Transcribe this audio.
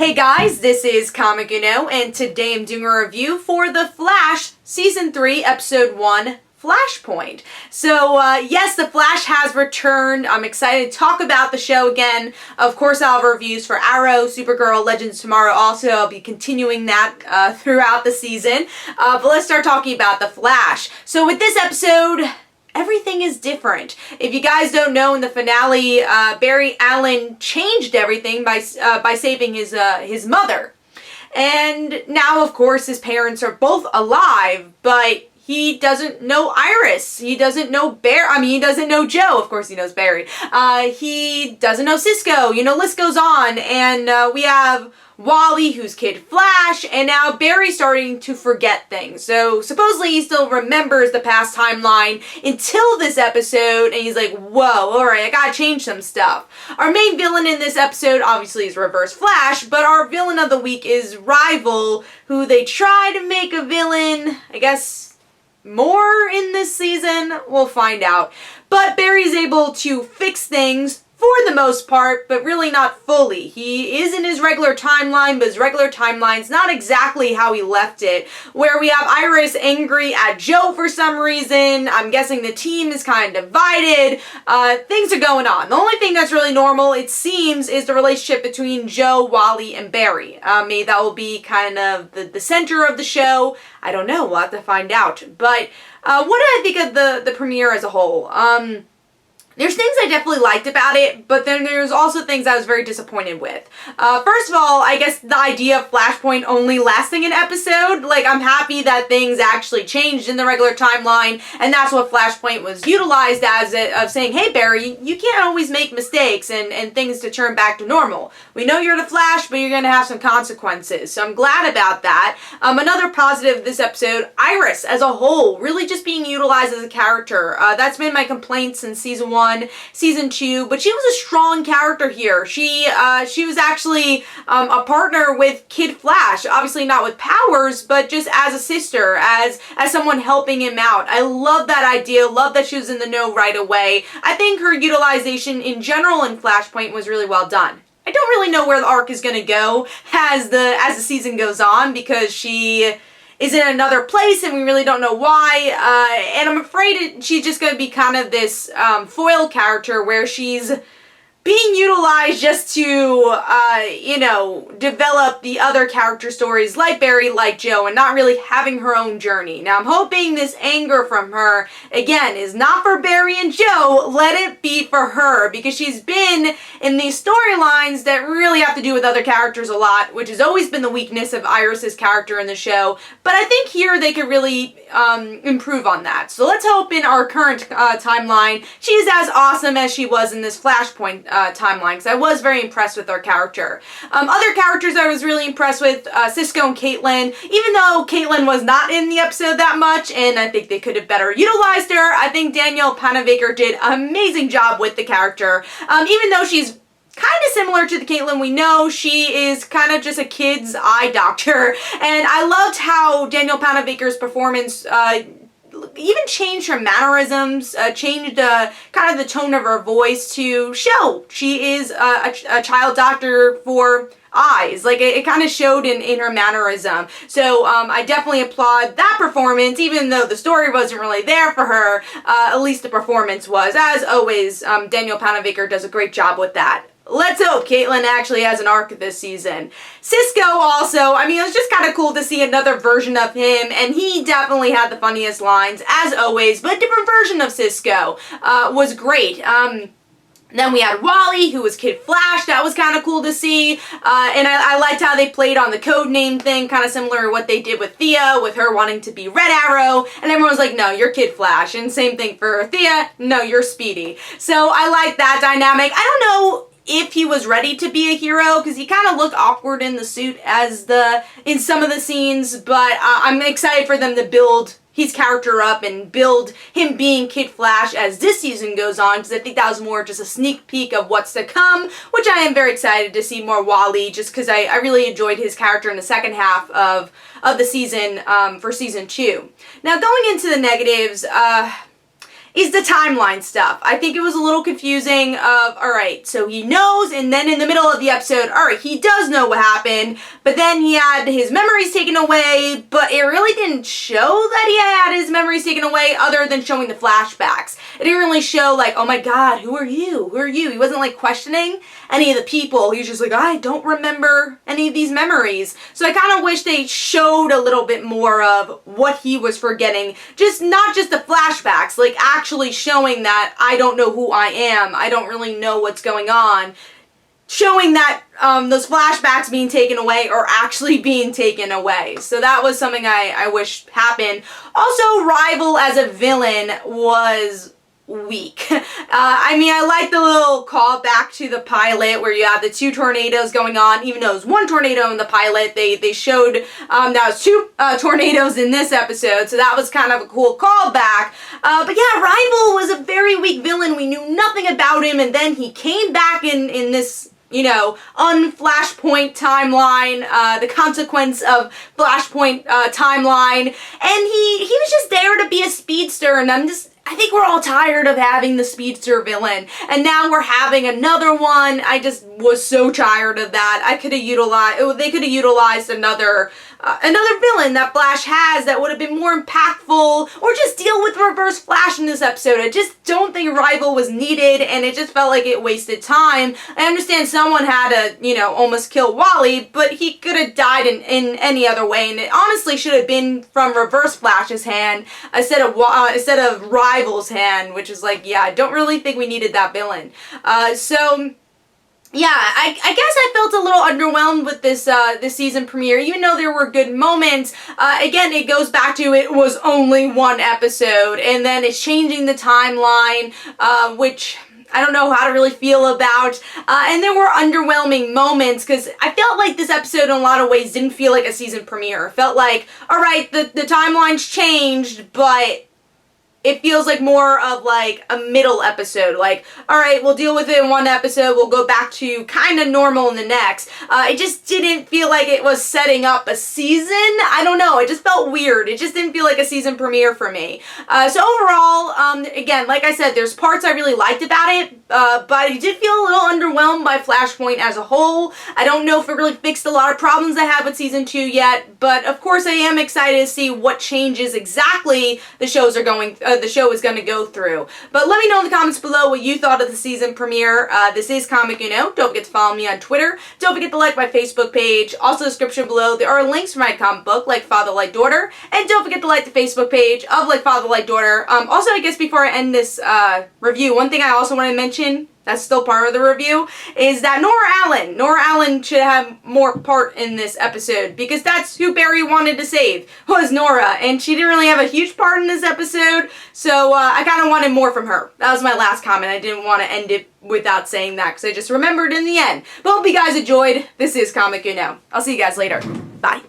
Hey guys, this is Comic Uno, and today I'm doing a review for The Flash, Season 3, Episode 1, Flashpoint. So, yes, The Flash has returned. I'm excited to talk about the show again. Of course, I'll have reviews for Arrow, Supergirl, Legends tomorrow also. I'll be continuing that throughout the season. But let's start talking about The Flash. So with this episode, everything is different. If you guys don't know, in the finale, Barry Allen changed everything by saving his mother. And now, of course, his parents are both alive, but he doesn't know Iris. He doesn't know he doesn't know Joe. Of course he knows Barry. He doesn't know Cisco. You know, list goes on. And we have Wally, who's Kid Flash, and now Barry's starting to forget things. So supposedly he still remembers the past timeline until this episode, and he's like, whoa, alright, I gotta change some stuff. Our main villain in this episode obviously is Reverse Flash, but our villain of the week is Rival, who they try to make a villain, I guess, more in this season. We'll find out. But Barry's able to fix things for the most part, but really not fully. He is in his regular timeline, but his regular timeline's not exactly how he left it, where we have Iris angry at Joe for some reason. I'm guessing the team is kind of divided. Things are going on. The only thing that's really normal, it seems, is the relationship between Joe, Wally, and Barry. Maybe that will be kind of the center of the show. I don't know. We'll have to find out. But what did I think of the premiere as a whole? There's things I definitely liked about it, but then there's also things I was very disappointed with. First of all, I guess the idea of Flashpoint only lasting an episode, like, I'm happy that things actually changed in the regular timeline, and that's what Flashpoint was utilized as, of saying, hey Barry, you can't always make mistakes and things to turn back to normal. We know you're the Flash, but you're gonna have some consequences, so I'm glad about that. Another positive of this episode, Iris as a whole, really just being utilized as a character. That's been my complaint since Season 1. Season 2, but she was a strong character here. She was actually a partner with Kid Flash, obviously not with powers, but just as a sister, as someone helping him out. I love that idea, love that she was in the know right away. I think her utilization in general in Flashpoint was really well done. I don't really know where the arc is going to go as the season goes on, because she is in another place and we really don't know why, and I'm afraid she's just going to be kind of this foil character where she's being utilized just to, you know, develop the other character stories like Barry, like Joe, and not really having her own journey. Now, I'm hoping this anger from her, again, is not for Barry and Joe. Let it be for her, because she's been in these storylines that really have to do with other characters a lot, which has always been the weakness of Iris's character in the show. But I think here they could really improve on that. So let's hope in our current timeline, she's as awesome as she was in this Flashpoint timeline, because I was very impressed with her character. Other characters I was really impressed with, Cisco and Caitlin, even though Caitlin was not in the episode that much, and I think they could have better utilized her. I think Danielle Panabaker did an amazing job with the character, even though she's kind of similar to the Caitlin we know. She is kind of just a kid's eye doctor, and I loved how Danielle Panabaker's performance even changed her mannerisms, changed kind of the tone of her voice to show she is a child doctor for eyes. Like, it kind of showed in her mannerism. So I definitely applaud that performance, even though the story wasn't really there for her. At least the performance was. As always, Danielle Panabaker does a great job with that. Let's hope Caitlin actually has an arc this season. Cisco also, I mean, it was just kind of cool to see another version of him, and he definitely had the funniest lines, as always, but a different version of Cisco was great. Then we had Wally, who was Kid Flash. That was kind of cool to see. And I liked how they played on the code name thing, kind of similar to what they did with Thea, with her wanting to be Red Arrow. And everyone was like, no, you're Kid Flash. And same thing for Thea, no, you're Speedy. So I like that dynamic. I don't know if he was ready to be a hero, because he kind of looked awkward in the suit in some of the scenes, but I'm excited for them to build his character up and build him being Kid Flash as this season goes on, because I think that was more just a sneak peek of what's to come, which I am very excited to see more Wally, just because I really enjoyed his character in the second half of the season for Season 2. Now, going into the negatives, is the timeline stuff. I think it was a little confusing of, alright, so he knows, and then in the middle of the episode, alright, he does know what happened, but then he had his memories taken away, but it really didn't show that he had his memories taken away other than showing the flashbacks. It didn't really show like, oh my god, who are you? Who are you? He wasn't like questioning any of the people. He was just like, I don't remember any of these memories. So I kind of wish they showed a little bit more of what he was forgetting. Just not just the flashbacks, like actually showing that I don't know who I am. I don't really know what's going on. Showing that those flashbacks being taken away are actually being taken away. So that was something I wish happened. Also, Rival as a villain was weak. I mean, I like the little call back to the pilot where you have the 2 tornadoes going on, even though it was 1 tornado in the pilot. They showed that was 2 tornadoes in this episode, so that was kind of a cool callback. But yeah, Rival was a very weak villain. We knew nothing about him, and then he came back in this, you know, un-Flashpoint timeline, the consequence of Flashpoint timeline, and he was just there to be a speedster, and I think we're all tired of having the speedster villain, and now we're having another one. I just was so tired of that. They could have utilized another villain that Flash has that would have been more impactful, or just deal with Reverse Flash in this episode. I just don't think Rival was needed, and it just felt like it wasted time. I understand someone had to, you know, almost kill Wally, but he could have died in any other way, and it honestly should have been from Reverse Flash's hand instead of Rival's hand, which is like, yeah, I don't really think we needed that villain. Yeah, I guess I felt a little underwhelmed with this season premiere, even though there were good moments. Again, it goes back to it was only 1 episode, and then it's changing the timeline, which I don't know how to really feel about. And there were underwhelming moments, because I felt like this episode in a lot of ways didn't feel like a season premiere. It felt like, alright, the timeline's changed, but it feels like more of like a middle episode. Like, alright, we'll deal with it in 1 episode, we'll go back to kind of normal in the next. It just didn't feel like it was setting up a season. I don't know, it just felt weird. It just didn't feel like a season premiere for me. So overall, again, like I said, there's parts I really liked about it, but I did feel a little underwhelmed by Flashpoint as a whole. I don't know if it really fixed a lot of problems I have with season 2 yet, but of course I am excited to see what changes exactly the show is going to go through. But let me know in the comments below what you thought of the season premiere. This is Comic Don't forget to follow me on Twitter. Don't forget to like my Facebook page. Also, in the description below, there are links for my comic book, Like Father, Like Daughter. And don't forget to like the Facebook page of Like Father, Like Daughter. Also, I guess before I end this review, one thing I also want to mention, that's still part of the review, is that Nora Allen should have more part in this episode, because that's who Barry wanted to save, was Nora, and she didn't really have a huge part in this episode, so I kind of wanted more from her. That was my last comment. I didn't want to end it without saying that, because I just remembered in the end. But hope you guys enjoyed. This is Comic I'll see you guys later. Bye.